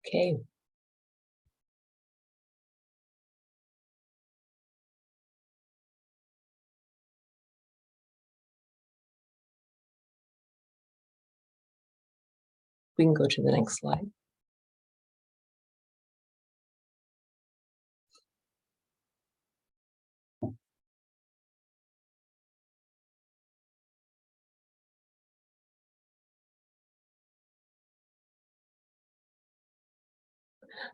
Okay. We can go to the next slide.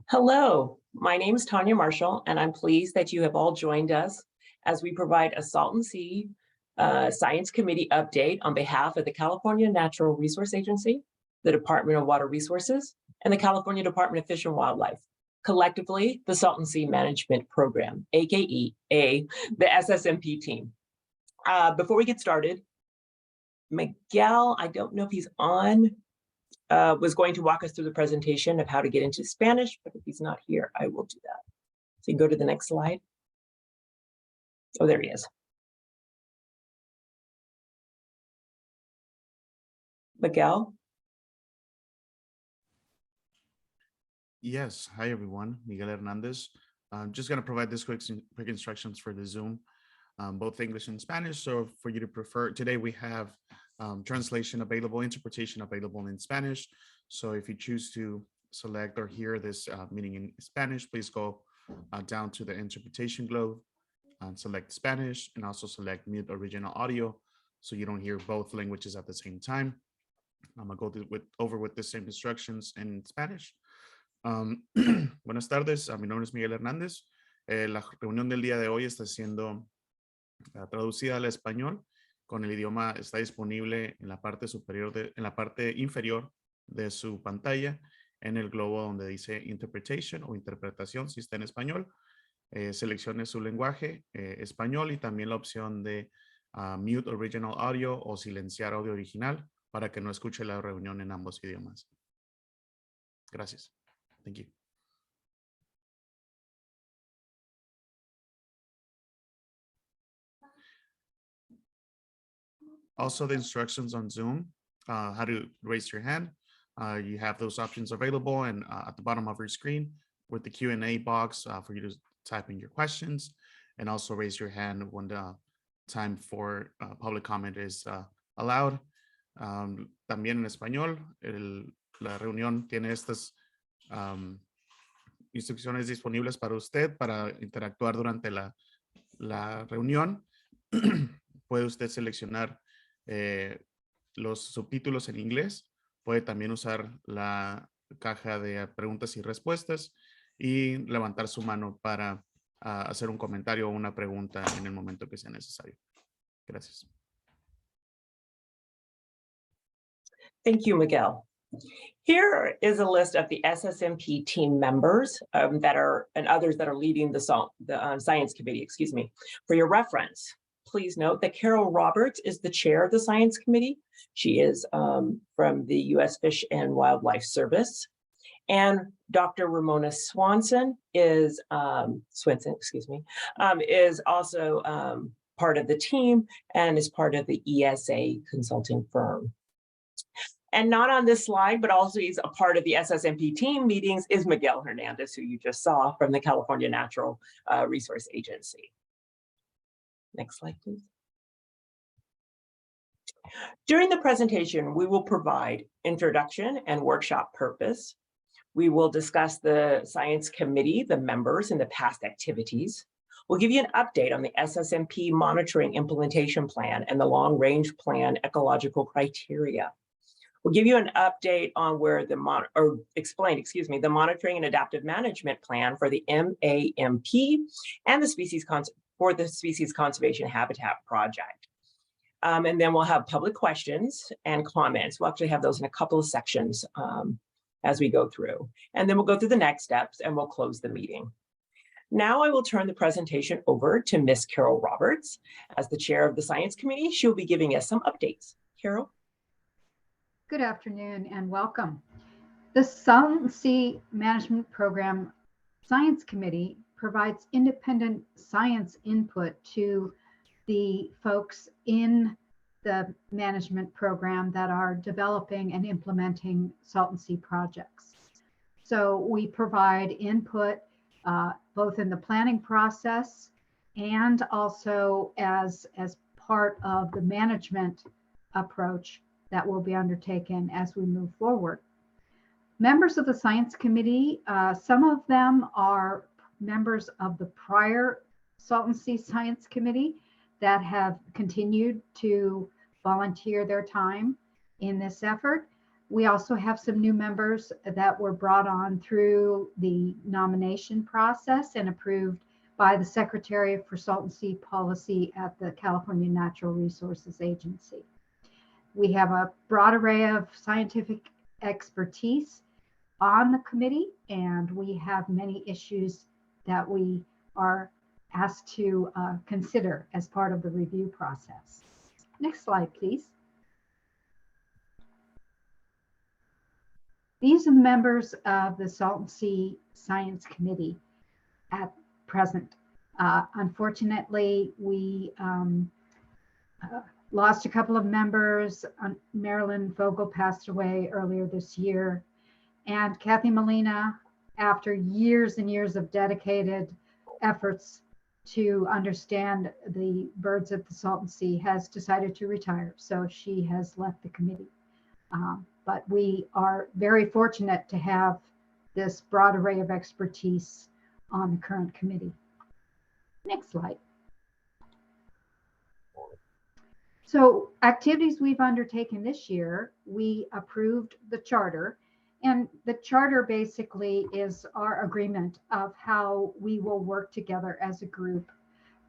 Hello, my name is Tanya Marshall, and I'm pleased that you have all joined us as we provide a Salton Sea Science Committee update on behalf of the California Natural Resource Agency, the Department of Water Resources, and the California Department of Fish and Wildlife. Collectively, the Salton Sea Management Program, aka the SSMP team. Before we get started, Miguel, I don't know if he's on, was going to walk us through the presentation of how to get into Spanish, but if he's not here, I will do that. So you can go to the next slide. Oh, there he is. Miguel? Yes, hi everyone, Miguel Hernandez. I'm just going to provide this quick instructions for the Zoom, both English and Spanish. So for you to prefer, today we have translation available, interpretation available in Spanish. So if you choose to select or hear this meeting in Spanish, please go down to the interpretation globe and select Spanish, and also select mute original audio so you don't hear both languages at the same time. I'm gonna go over with the same instructions in Spanish. Buenas tardes, mi nombre es Miguel Hernández. La reunión del día de hoy está siendo traducida al español. Con el idioma está disponible en la parte superior, en la parte inferior de su pantalla, en el globo donde dice Interpretation o interpretación, si está en español. Seleccione su lenguaje, español, y también la opción de Mute Original Audio o silenciar audio original para que no escuche la reunión en ambos idiomas. Gracias. Thank you. Also, the instructions on Zoom, how to raise your hand. You have those options available, and at the bottom of your screen with the Q&A box for you to type in your questions, and also raise your hand when the time for public comment is allowed. También en español, la reunión tiene estas instrucciones disponibles para usted para interactuar durante la reunión. Puede usted seleccionar los subtítulos en inglés. Puede también usar la caja de preguntas y respuestas y levantar su mano para hacer un comentario o una pregunta en el momento que sea necesario. Gracias. Thank you, Miguel. Here is a list of the SSMP team members and others that are leading the Science Committee, excuse me. For your reference, please note that Carol Roberts is the chair of the Science Committee. She is from the U.S. Fish and Wildlife Service. And Dr. Ramona Swanson is, is also part of the team and is part of the ESA consulting firm. And not on this slide, but also he's a part of the SSMP team meetings, is Miguel Hernandez, who you just saw from the California Natural Resource Agency. Next slide, please. During the presentation, we will provide introduction and workshop purpose. We will discuss the Science Committee, the members, and the past activities. We'll give you an update on the SSMP monitoring implementation plan and the long-range plan ecological criteria. We'll give you an update on where the monitoring and adaptive management plan for the MAMP and the species conservation habitat project. And then we'll have public questions and comments. We'll actually have those in a couple of sections as we go through. And then we'll go through the next steps and we'll close the meeting. Now I will turn the presentation over to Ms. Carol Roberts. As the chair of the Science Committee, she'll be giving us some updates. Carol? Good afternoon and welcome. The Salton Sea Management Program Science Committee provides independent science input to the folks in the management program that are developing and implementing Salton Sea projects. So we provide input both in the planning process and also as part of the management approach that will be undertaken as we move forward. Members of the Science Committee, some of them are members of the prior Salton Sea Science Committee that have continued to volunteer their time in this effort. We also have some new members that were brought on through the nomination process and approved by the Secretary for Salton Sea Policy at the California Natural Resources Agency. We have a broad array of scientific expertise on the committee, and we have many issues that we are asked to consider as part of the review process. Next slide, please. These are the members of the Salton Sea Science Committee at present. Unfortunately, we lost a couple of members. Marilyn Vogel passed away earlier this year. And Kathy Molina, after years and years of dedicated efforts to understand the birds of the Salton Sea, has decided to retire. So she has left the committee. But we are very fortunate to have this broad array of expertise on the current committee. Next slide. So activities we've undertaken this year, we approved the charter. And the charter basically is our agreement of how we will work together as a group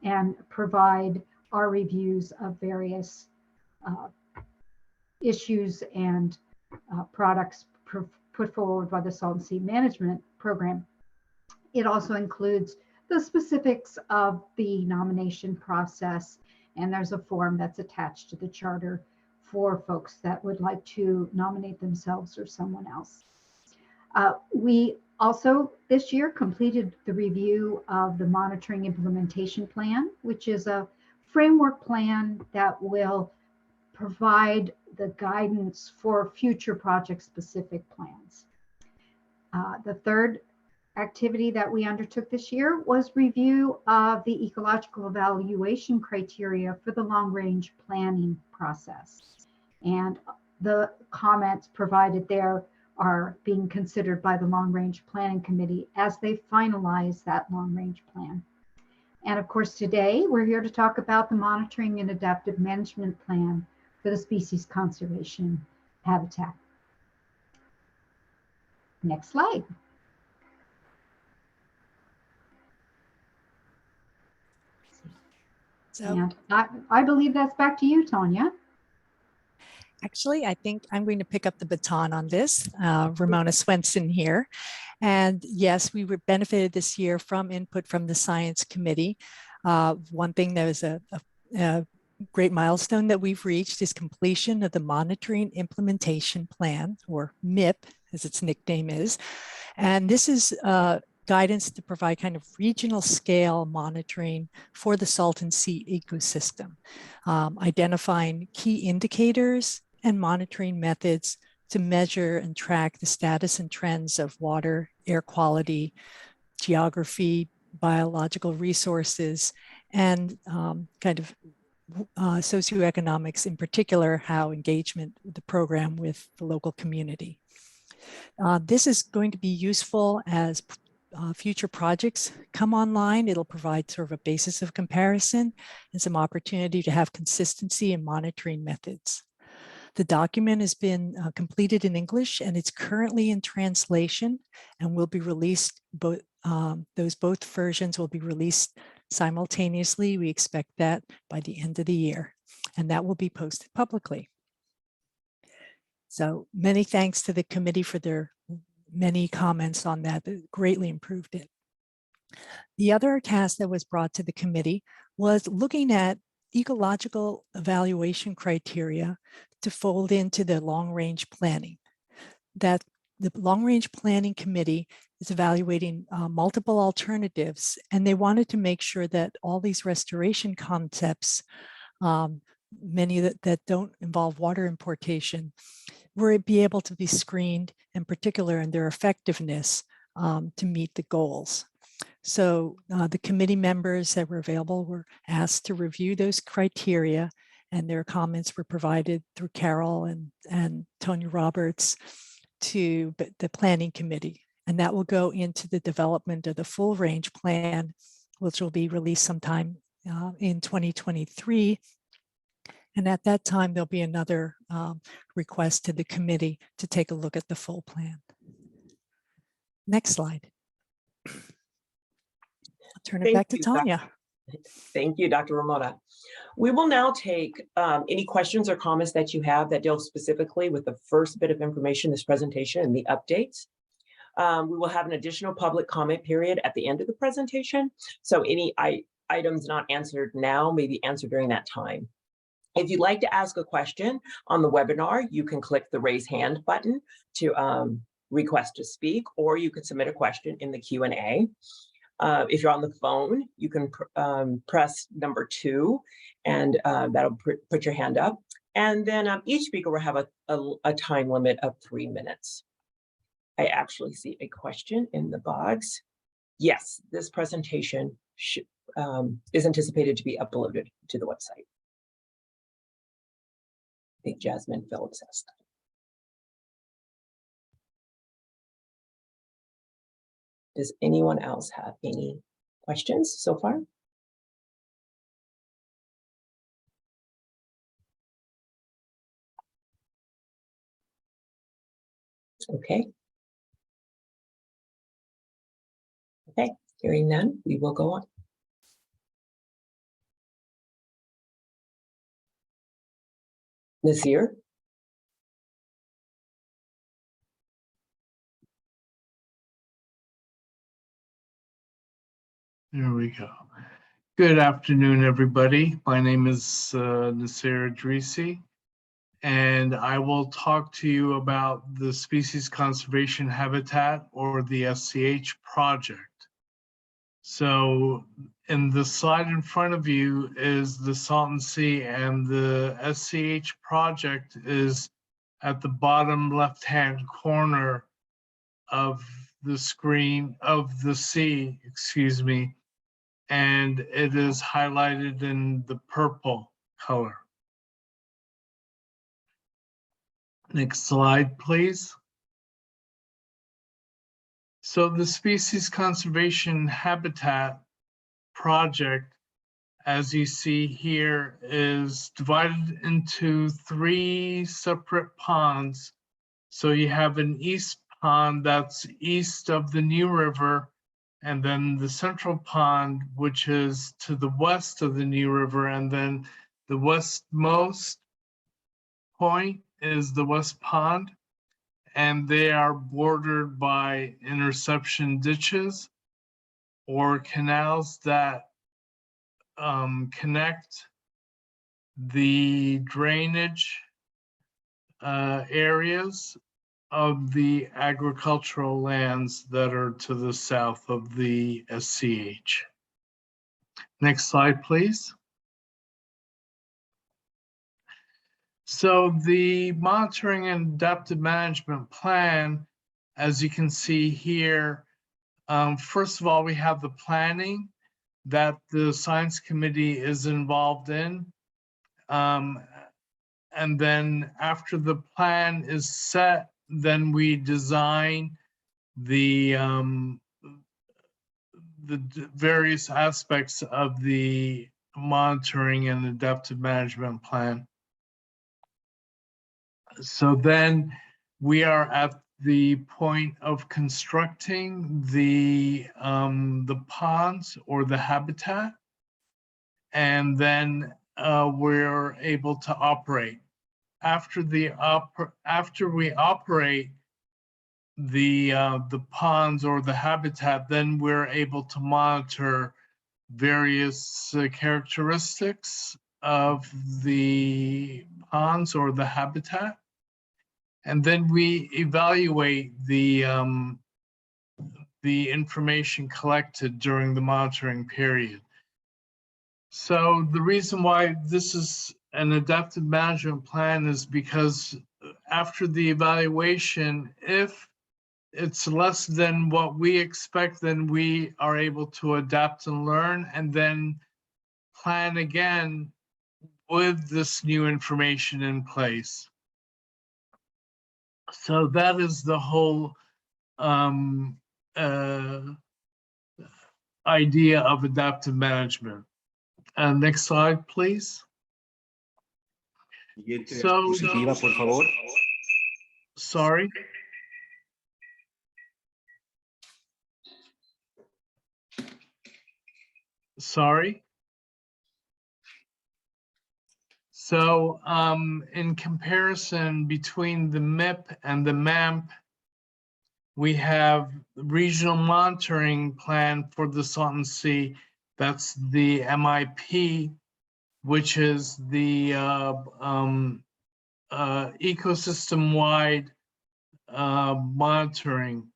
and provide our reviews of various issues and products put forward by the Salton Sea Management Program. It also includes the specifics of the nomination process, and there's a form that's attached to the charter for folks that would like to nominate themselves or someone else. We also this year completed the review of the Monitoring Implementation Plan, which is a framework plan that will provide the guidance for future project-specific plans. The third activity that we undertook this year was review of the ecological evaluation criteria for the long-range planning process. And the comments provided there are being considered by the Long-Range Planning Committee as they finalize that long-range plan. And of course, today we're here to talk about the Monitoring and Adaptive Management Plan for the species conservation habitat. Next slide. So And I believe that's back to you, Tanya. actually, I think I'm going to pick up the baton on this. Ramona Swenson here. And yes, we were benefited this year from input from the Science Committee. One thing that was a great milestone that we've reached is completion of the Monitoring Implementation Plan, or MIP, as its nickname is. And this is guidance to provide kind of regional scale monitoring for the Salton Sea ecosystem, identifying key indicators and monitoring methods to measure and track the status and trends of water, air quality, geography, biological resources, and kind of socioeconomics, in particular, how engagement with the program with the local community. This is going to be useful as future projects come online. It'll provide sort of a basis of comparison and some opportunity to have consistency in monitoring methods. The document has been completed in English and it's currently in translation and will be released, both versions will be released simultaneously. We expect that by the end of the year, and that will be posted publicly. So many thanks to the committee for their many comments on that. That greatly improved it. The other task that was brought to the committee was looking at ecological evaluation criteria to fold into the long-range planning. That the long-range planning committee is evaluating multiple alternatives, and they wanted to make sure that all these restoration concepts, many that don't involve water importation, will be able to be screened, in particular in their effectiveness to meet the goals. So the committee members that were available were asked to review those criteria, and their comments were provided through Carol and Tony Roberts to the planning committee. And that will go into the development of the full range plan, which will be released sometime in 2023. And at that time, there'll be another request to the committee to take a look at the full plan. Next slide. I'll turn it back to Tanya. Thank you, Dr. Ramona. We will now take any questions or comments that you have that deal specifically with the first bit of information, this presentation and the updates. We will have an additional public comment period at the end of the presentation. So any items not answered now may be answered during that time. If you'd like to ask a question on the webinar, you can click the raise hand button to request to speak, or you could submit a question in the Q&A. If you're on the phone, you can press number 2, and that'll put your hand up. And then each speaker will have a time limit of 3 minutes. I actually see a question in the box. Yes, this presentation is anticipated to be uploaded to the website. I think Jasmine Phillips asked that. Does anyone else have any questions so far? Okay. Okay, hearing none, we will go on. Nasir? There we go. Good afternoon, everybody. My name is Nasir Idrisi, and I will talk to you about the Species Conservation Habitat, or the SCH project. So in the slide in front of you is the Salton Sea, and the SCH project is at the bottom left-hand corner of the screen of the sea, excuse me, and it is highlighted in the purple color. Next slide, please. So the Species Conservation Habitat project, as you see here, is divided into 3 separate ponds. So you have an east pond that's east of the New River, and then the central pond, which is to the west of the New River, and then the westmost point is the West Pond, and they are bordered by interception ditches or canals that connect the drainage areas of the agricultural lands that are to the south of the SCH. Next slide, please. So the monitoring and adaptive management plan, as you can see here, first of all, we have the planning that the science committee is involved in. And then after the plan is set, then we design the various aspects of the monitoring and adaptive management plan. So then we are at the point of constructing the ponds or the habitat, and then we're able to operate. After we operate the ponds or the habitat, then we're able to monitor various characteristics of the ponds or the habitat, and then we evaluate the information collected during the monitoring period. So the reason why this is an adaptive management plan is because after the evaluation, if it's less than what we expect, then we are able to adapt and learn and then plan again with this new information in place. So that is the whole idea of adaptive management. Next slide, please. So, por favor. Sorry. Sorry. So in comparison between the MIP and the MAMP, we have the regional monitoring plan for the Salton Sea. That's the MIP, which is the ecosystem-wide monitoring.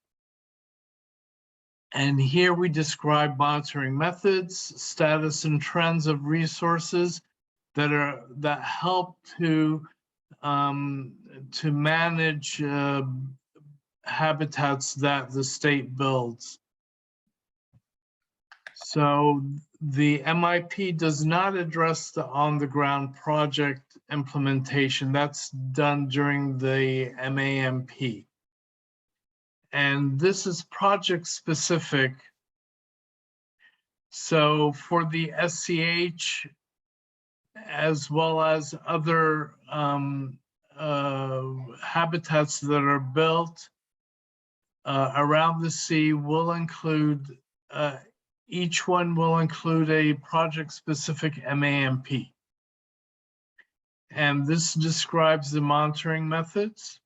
And here we describe monitoring methods, status and trends of resources that help to manage habitats that the state builds. So the MIP does not address the on-the-ground project implementation. That's done during the MAMP. And this is project specific. So for the SCH, as well as other habitats that are built around the sea, will include, each one will include a project-specific MAMP. And this describes the monitoring methods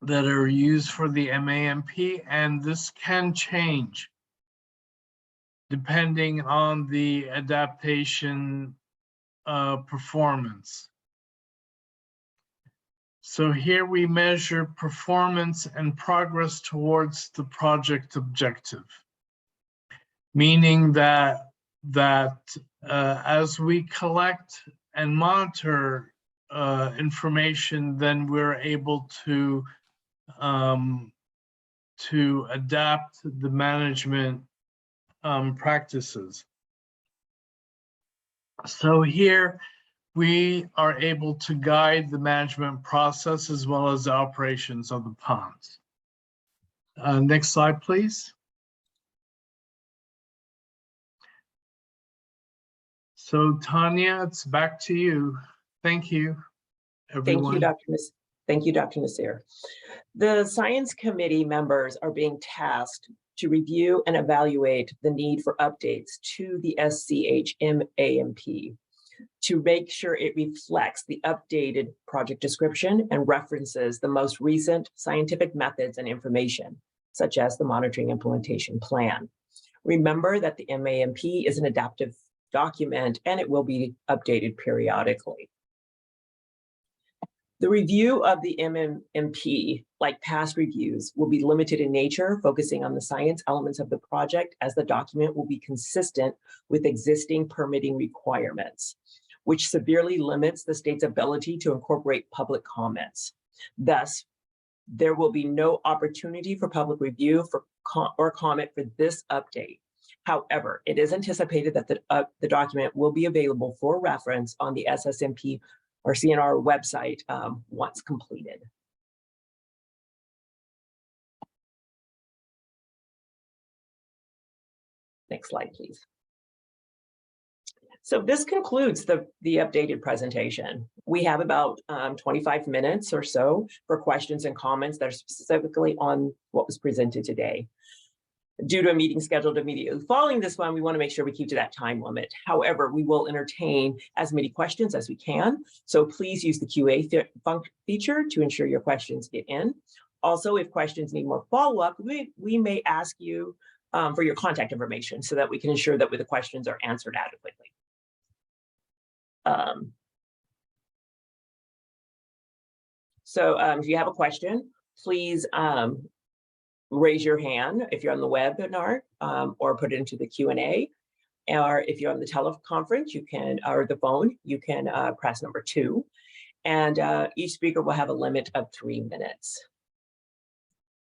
that are used for the MAMP, and this can change depending on the adaptation performance. So here we measure performance and progress towards the project objective, meaning that as we collect and monitor information, then we're able to adapt the management practices. So here we are able to guide the management process as well as the operations of the ponds. Next slide, please. So Tanya, it's back to you. Thank you, everyone. Thank you, Dr. Nasir. The Science Committee members are being tasked to review and evaluate the need for updates to the SCH-MAMP to make sure it reflects the updated project description and references the most recent scientific methods and information, such as the monitoring implementation plan. Remember that the MAMP is an adaptive document and it will be updated periodically. The review of the MMP, like past reviews, will be limited in nature, focusing on the science elements of the project, as the document will be consistent with existing permitting requirements, which severely limits the state's ability to incorporate public comments. Thus, there will be no opportunity for public review or comment for this update. However, it is anticipated that the document will be available for reference on the SSMP or CNR website once completed. Next slide, please. So this concludes the updated presentation. We have about 25 minutes or so for questions and comments that are specifically on what was presented today. Due to a meeting scheduled immediately following this one, we want to make sure we keep to that time limit. However, we will entertain as many questions as we can. So please use the QA feature to ensure your questions get in. Also, if questions need more follow-up, we may ask you for your contact information so that we can ensure that the questions are answered adequately. If you have a question, please raise your hand if you're on the webinar, or put it into the Q&A. Or if you're on the teleconference, you can, or the phone, you can press number 2. And each speaker will have a limit of 3 minutes.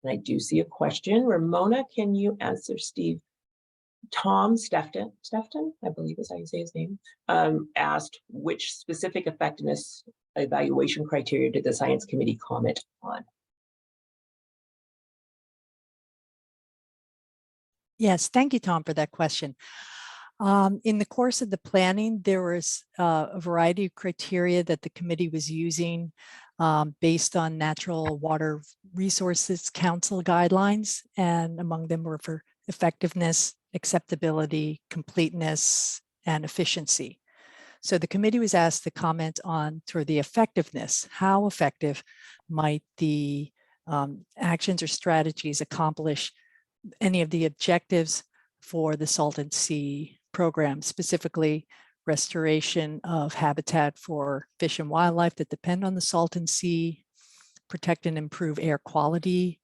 And I do see a question. Ramona, can you answer Steve? Tom Stefton, I believe is how you say his name, asked which specific effectiveness evaluation criteria did the science committee comment on? Yes, thank you, Tom, for that question. In the course of the planning, there was a variety of criteria that the committee was using based on Natural Water Resources Council guidelines, and among them were for effectiveness, acceptability, completeness, and efficiency. So the committee was asked to comment on sort of the effectiveness. How effective might the actions or strategies accomplish any of the objectives for the Salton Sea program, specifically restoration of habitat for fish and wildlife that depend on the Salton Sea, protect and improve air quality,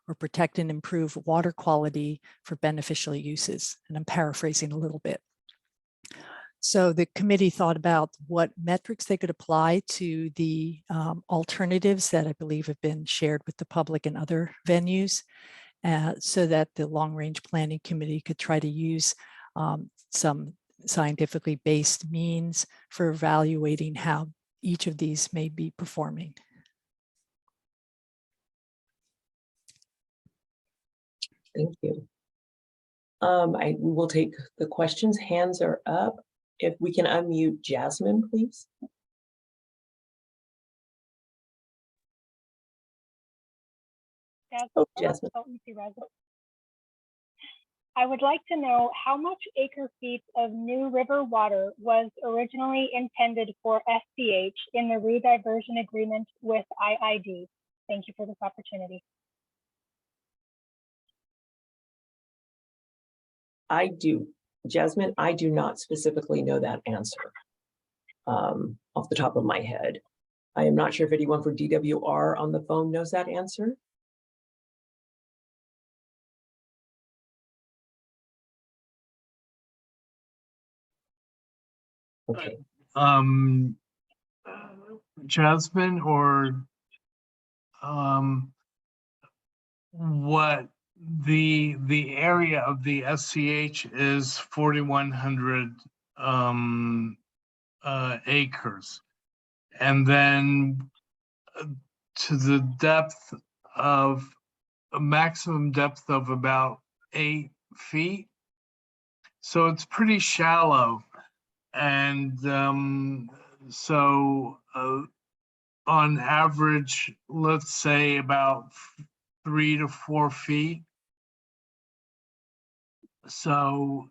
or protect and improve water quality for beneficial uses. And I'm paraphrasing a little bit. So the committee thought about what metrics they could apply to the alternatives that I believe have been shared with the public in other venues, so that the long range planning committee could try to use some scientifically based means for evaluating how each of these may be performing. Thank you. We will take the questions. Hands are up. If we can unmute Jasmine, please. Jasmine. I would like to know how much acre feet of new river water was originally intended for SCH in the rediversion agreement with IID. Thank you for this opportunity. Jasmine, I do not specifically know that answer off the top of my head. I am not sure if anyone for DWR on the phone knows that answer. Okay. Jasmine, or what the area of the SCH is 4,100 acres, and then to the depth of a maximum depth of about 8 feet. So it's pretty shallow. And so on average, let's say about 3 to 4 feet. So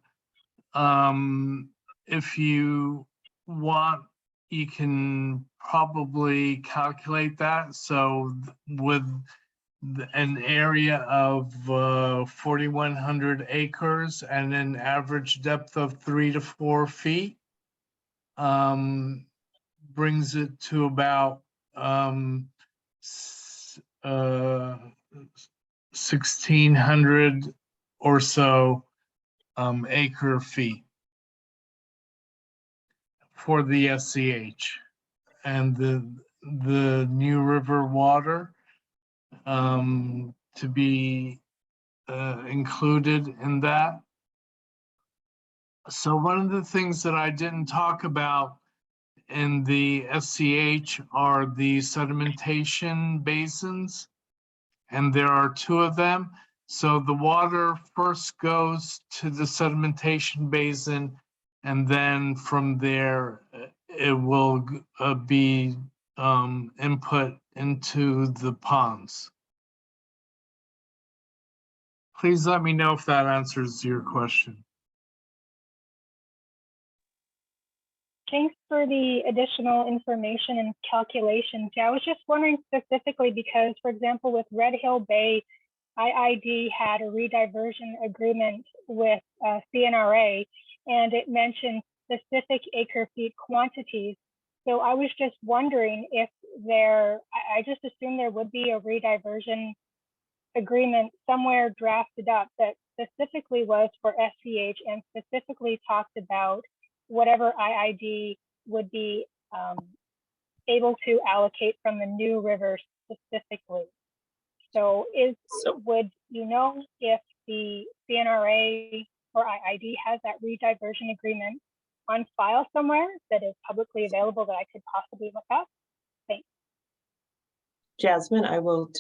if you want, you can probably calculate that. So with an area of 4,100 acres and an average depth of 3 to 4 feet, brings it to about 1,600 or so acre feet for the SCH, and the New River water to be included in that. So one of the things that I didn't talk about in the SCH are the sedimentation basins, and there are 2 of them. So the water first goes to the sedimentation basin, and then from there it will be input into the ponds. Please let me know if that answers your question. Thanks for the additional information and calculations. Yeah, I was just wondering specifically because, for example, with Red Hill Bay, IID had a rediversion agreement with CNRA, and it mentioned specific acre feet quantities. So I was just wondering if I just assumed there would be a rediversion agreement somewhere drafted up that specifically was for SCH and specifically talked about whatever IID would be able to allocate from the New River specifically. So would you know if the CNRA or IID has that rediversion agreement on file somewhere that is publicly available that I could possibly look up? Thanks. Jasmine, I will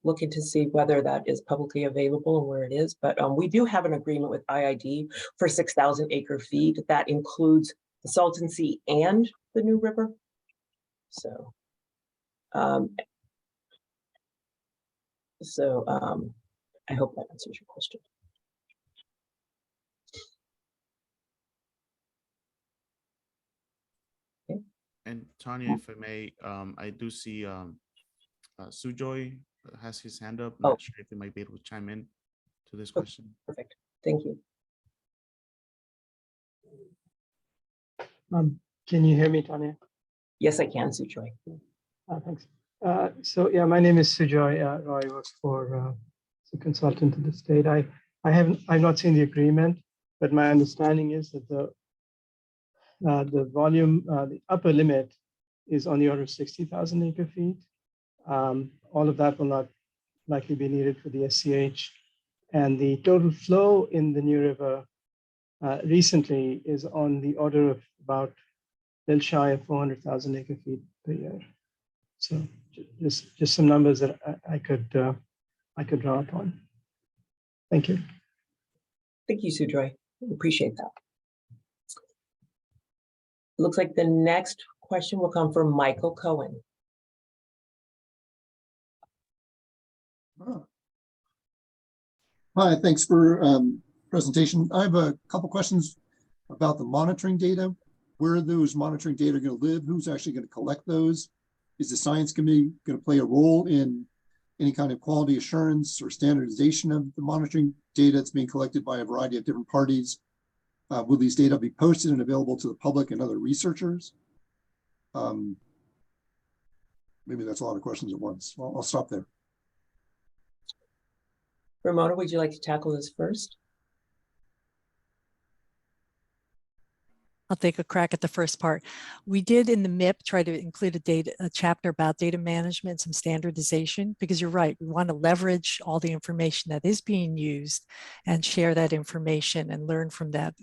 look into see whether that is publicly available and where it is. But we do have an agreement with IID for 6,000 acre feet. That includes the Salton Sea and the New River. So, I hope that answers your question. Okay. And Tanya, if I may, I do see Sujoy has his hand up. Not sure if he might be able to chime in to this question. Perfect. Thank you. Can you hear me, Tanya? Yes, I can, Sujoy. Thanks. So yeah, my name is Sujoy Roy. I work for as a consultant to the state. I've not seen the agreement, but my understanding is that the volume, the upper limit is on the order of 60,000 acre feet. All of that will not likely be needed for the SCH. And the total flow in the New River recently is on the order of about a little shy of 400,000 acre feet per year. So just some numbers that I could draw upon. Thank you. Thank you, Sujoy. Appreciate that. It looks like the next question will come from Michael Cohen. Hi, thanks for presentation. I have a couple questions about the monitoring data. Where are those monitoring data going to live? Who's actually going to collect those? Is the science committee going to play a role in any kind of quality assurance or standardization of the monitoring data that's being collected by a variety of different parties? Will these data be posted and available to the public and other researchers? Maybe that's a lot of questions at once. I'll stop there. Ramona, would you like to tackle this first? I'll take a crack at the first part. We did in the MIP try to include a chapter about data management, some standardization, because you're right, we want to leverage all the information that is being used and share that information and learn from that,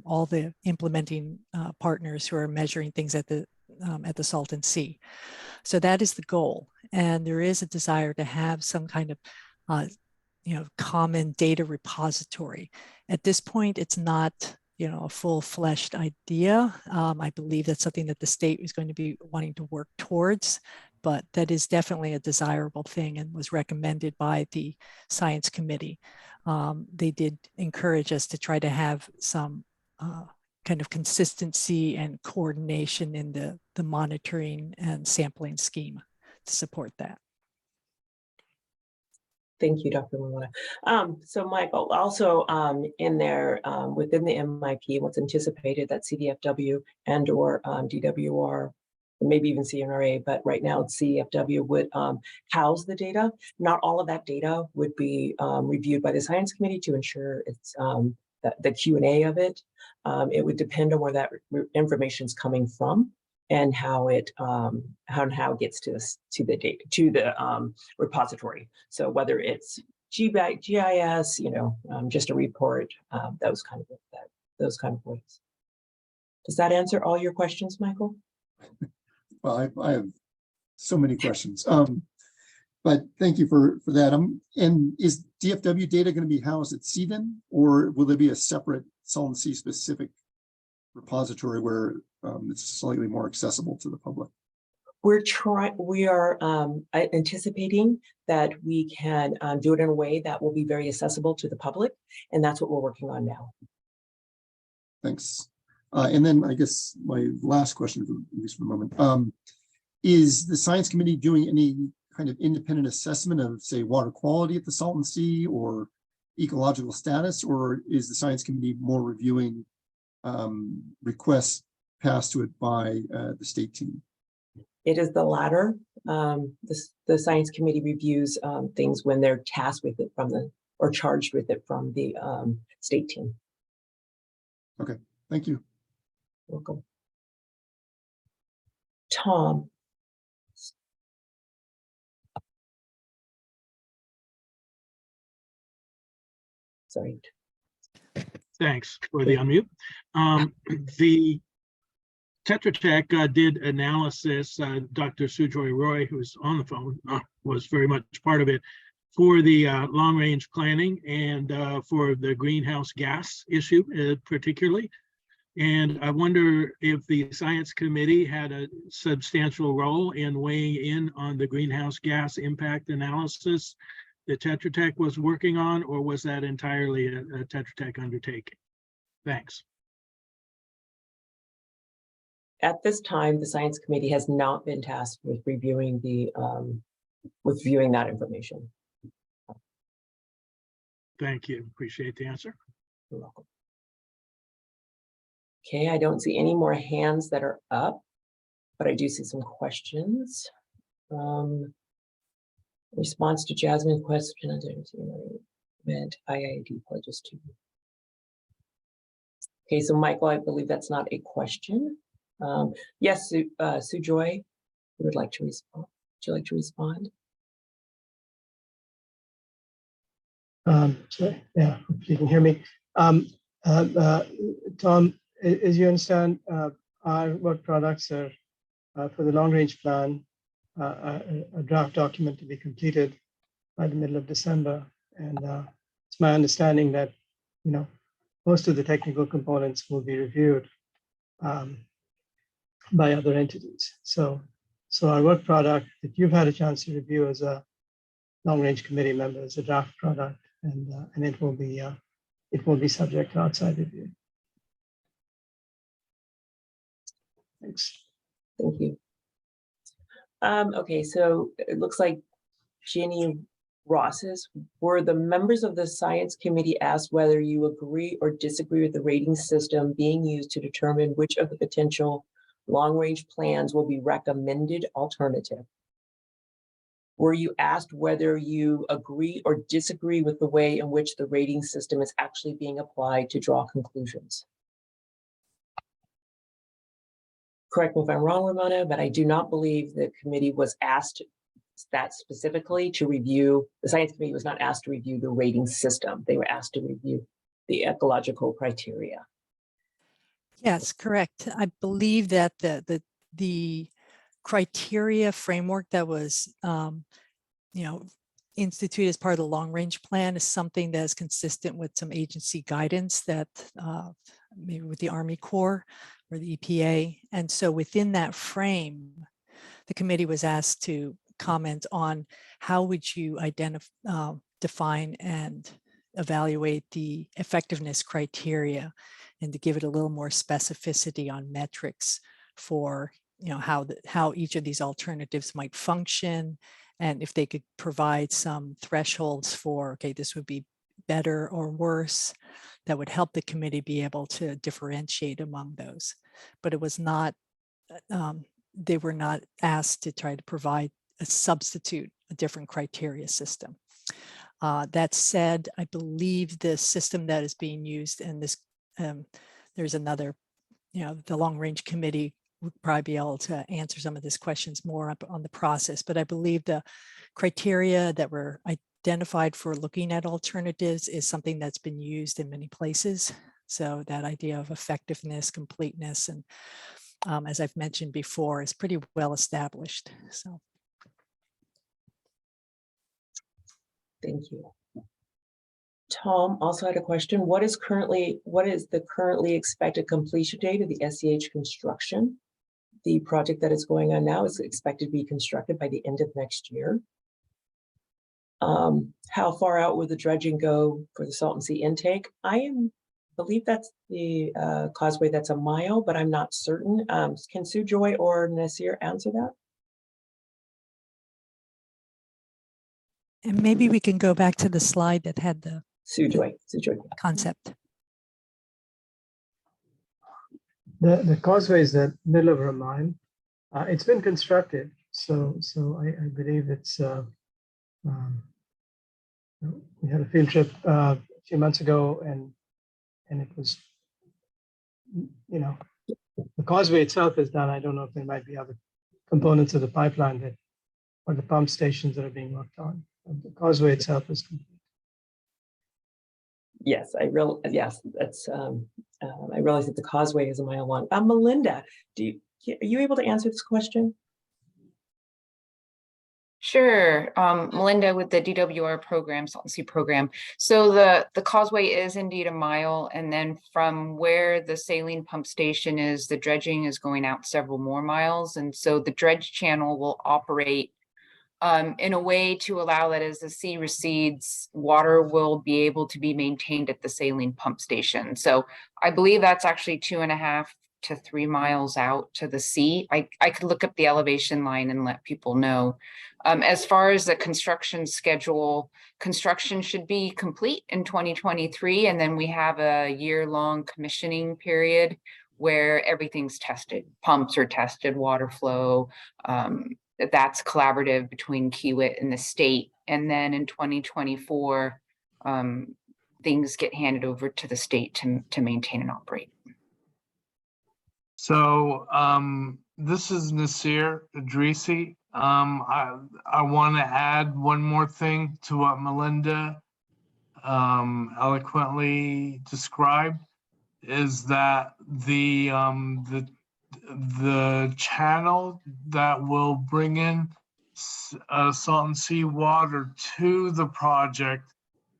all the implementing partners who are measuring things at the Salton Sea. So that is the goal. And there is a desire to have some kind of common data repository. At this point, it's not a full-fleshed idea. I believe that's something that the state is going to be wanting to work towards, but that is definitely a desirable thing and was recommended by the science committee. They did encourage us to try to have some kind of consistency and coordination in the monitoring and sampling scheme to support that. Thank you, Dr. Ramona. So Michael, also in there, within the MIP, what's anticipated that CDFW and or DWR, maybe even CNRA, but right now it's CDFW would house the data. Not all of that data would be reviewed by the science committee to ensure it's the Q&A of it. It would depend on where that information is coming from and how it gets to the data, to the repository. So whether it's GIS, just a report, those kind of ways. Does that answer all your questions, Michael? Well, I have so many questions, but thank you for that. And is DFW data going to be housed at CDEN, or will there be a separate Salton Sea specific repository where it's slightly more accessible to the public? We are anticipating that we can do it in a way that will be very accessible to the public, and that's what we're working on now. Thanks. And then I guess my last question, at least for the moment, is the science committee doing any kind of independent assessment of, say, water quality at the Salton Sea or ecological status, or is the science committee more reviewing requests passed to it by the state team? It is the latter. The science committee reviews things when they're tasked with it or charged with it from the state team. Okay, thank you. Welcome. Tom. Sorry. Thanks for the unmute. The Tetra Tech did analysis. Dr. Sujoy Roy, who's on the phone, was very much part of it for the long-range planning and for the greenhouse gas issue particularly. And I wonder if the science committee had a substantial role in weighing in on the greenhouse gas impact analysis that Tetra Tech was working on, or was that entirely a Tetra Tech undertaking? Thanks. At this time, the science committee has not been tasked with reviewing the viewing that information. Thank you. Appreciate the answer. You're welcome. Okay, I don't see any more hands that are up, but I do see some questions. Response to Jasmine's question, I didn't see meant IID pledges to. Okay, so Michael, I believe that's not a question. Yes, Sujoy, you would like to respond. Would you like to respond? Sorry, yeah, hopefully you can hear me. Tom, as you understand, our work products are for the long-range plan, a draft document to be completed by the middle of December. And it's my understanding that, you know, most of the technical components will be reviewed by other entities. So our work product that you've had a chance to review as a long-range committee member is a draft product, and it will be subject to outside review. Thanks. Thank you. Okay, so it looks like Jenny Ross's, were the members of the science committee asked whether you agree or disagree with the rating system being used to determine which of the potential long-range plans will be recommended alternative? Were you asked whether you agree or disagree with the way in which the rating system is actually being applied to draw conclusions? Correct me if I'm wrong, Ramona, but I do not believe the committee was asked that specifically to review, the science committee was not asked to review the rating system. They were asked to review the ecological criteria. Yes, correct. I believe that the criteria framework that was instituted as part of the long range plan is something that is consistent with some agency guidance that maybe with the Army Corps or the EPA. And so within that frame, the committee was asked to comment on how would you identify, define and evaluate the effectiveness criteria, and to give it a little more specificity on metrics for how each of these alternatives might function, and if they could provide some thresholds for, okay, this would be better or worse, that would help the committee be able to differentiate among those. But it was not, they were not asked to try to provide a substitute, a different criteria system. That said, I believe the system that is being used in this, there's another, the long range committee would probably be able to answer some of these questions more up on the process, but I believe the criteria that were identified for looking at alternatives is something that's been used in many places. So that idea of effectiveness, completeness, and as I've mentioned before, is pretty well established. So. Thank you. Tom also had a question. What is the currently expected completion date of the SEH construction? The project that is going on now is expected to be constructed by the end of next year. How far out will the dredging go for the Salton Sea intake? I believe that's the causeway that's a mile, but I'm not certain. Can Sujoy or Nasir answer that? And maybe we can go back to the slide that had the Sujoy concept. The causeway is the middle of Ramine. It's been constructed, so I believe it's. We had a field trip a few months ago, and it was, the causeway itself is done. I don't know if there might be other components of the pipeline that, or the pump stations that are being worked on. The causeway itself is complete. Yes, yes, that's, I realize that the causeway is a mile long. Melinda, are you able to answer this question? Sure. Melinda with the DWR program, Salton Sea program. So the causeway is indeed a mile, and then from where the saline pump station is, the dredging is going out several more miles. And so the dredge channel will operate in a way to allow that as the sea recedes, water will be able to be maintained at the saline pump station. So I believe that's actually 2.5 to 3 miles out to the sea. I could look up the elevation line and let people know. As far as the construction schedule, construction should be complete in 2023, and then we have a year-long commissioning period where everything's tested. Pumps are tested, water flow, that's collaborative between Kiewit and the state. And then in 2024, things get handed over to the state to maintain and operate. So this is Nasir Idrisi. I want to add one more thing to what Melinda eloquently described, is that the channel that will bring in Salton Sea water to the project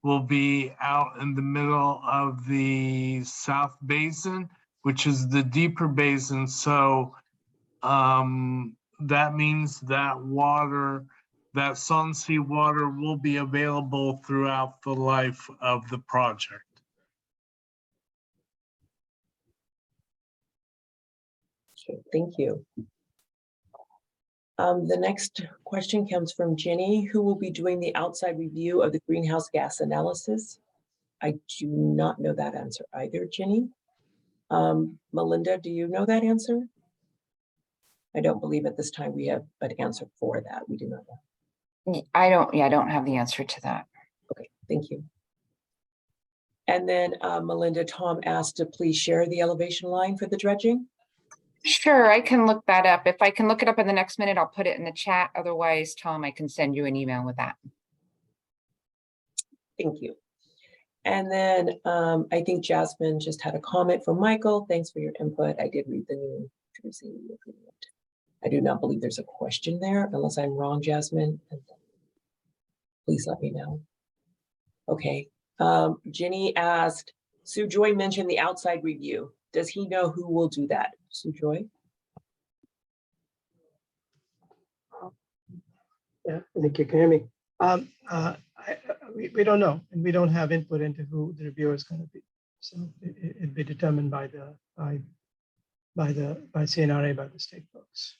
will be out in the middle of the South Basin, which is the deeper basin. So that means that water, that Salton Sea water, will be available throughout the life of the project. Okay, thank you. The next question comes from Jenny, who will be doing the outside review of the greenhouse gas analysis. I do not know that answer either, Jenny. Melinda, do you know that answer? I don't believe at this time we have an answer for that. We do not know. I don't have the answer to that. Okay, thank you. And then Melinda, Tom asked to please share the elevation line for the dredging. Sure, I can look that up. If I can look it up in the next minute, I'll put it in the chat. Otherwise, Tom, I can send you an email with that. Thank you. And then I think Jasmine just had a comment from Michael. Thanks for your input. I did read the new Jersey agreement. I do not believe there's a question there, unless I'm wrong, Jasmine. Please let me know. Okay. Jenny asked, Sue Joy mentioned the outside review. Does he know who will do that? Sue Joy? Yeah, I think you can hear me. We don't know, and we don't have input into who the reviewer is going to be. So it'd be determined by CNRA, by the state folks.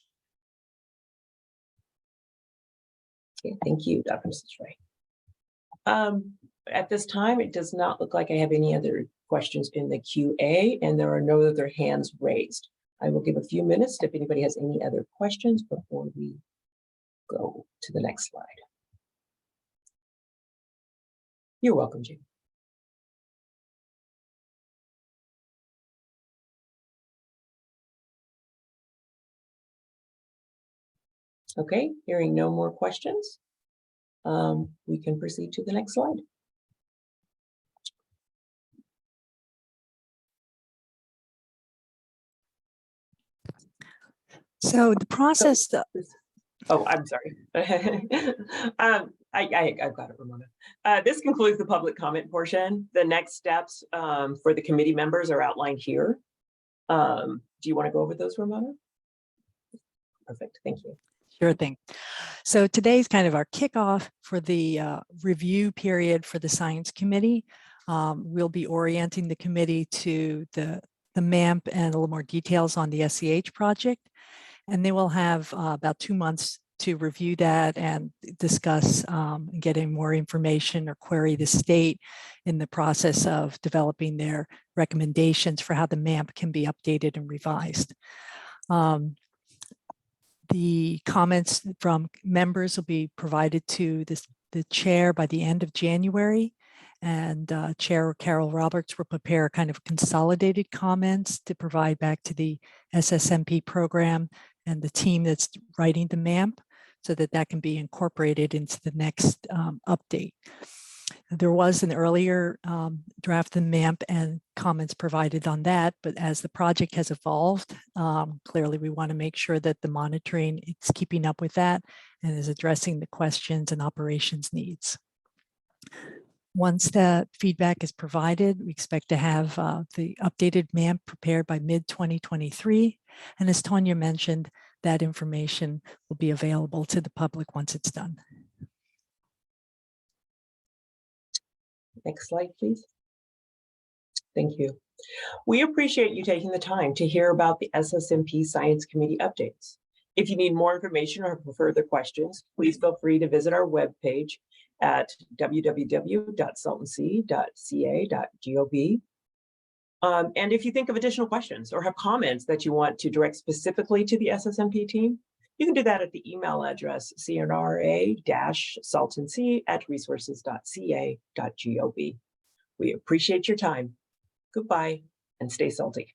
Okay, thank you, Dr. Joy. At this time, it does not look like I have any other questions in the QA, and there are no other hands raised. I will give a few minutes if anybody has any other questions before we go to the next slide. You're welcome, Jane. Okay, hearing no more questions, we can proceed to the next slide. So the process. Oh, I'm sorry. I've got it, Ramona. This concludes the public comment portion. The next steps for the committee members are outlined here. Do you want to go over those, Ramona? Perfect, thank you. Sure thing. So today's kind of our kickoff for the review period for the Science Committee. We'll be orienting the committee to the MAMP and a little more details on the SEH project. And they will have about 2 months to review that and discuss getting more information or query the state in the process of developing their recommendations for how the MAMP can be updated and revised. The comments from members will be provided to the chair by the end of January, and Chair Carol Roberts will prepare kind of consolidated comments to provide back to the SSMP program and the team that's writing the MAMP so that that can be incorporated into the next update. There was an earlier draft of the MAMP and comments provided on that, but as the project has evolved, clearly we want to make sure that the monitoring is keeping up with that and is addressing the questions and operations needs. Once that feedback is provided, we expect to have the updated MAMP prepared by mid-2023. And as Tanya mentioned, that information will be available to the public once it's done. Next slide, please. Thank you. We appreciate you taking the time to hear about the SSMP Science Committee updates. If you need more information or have further questions, please feel free to visit our webpage at www.saltonc.ca.gov. And if you think of additional questions or have comments that you want to direct specifically to the SSMP team, you can do that at the email address cnra-saltonc@resources.ca.gov. We appreciate your time. Goodbye and stay salty.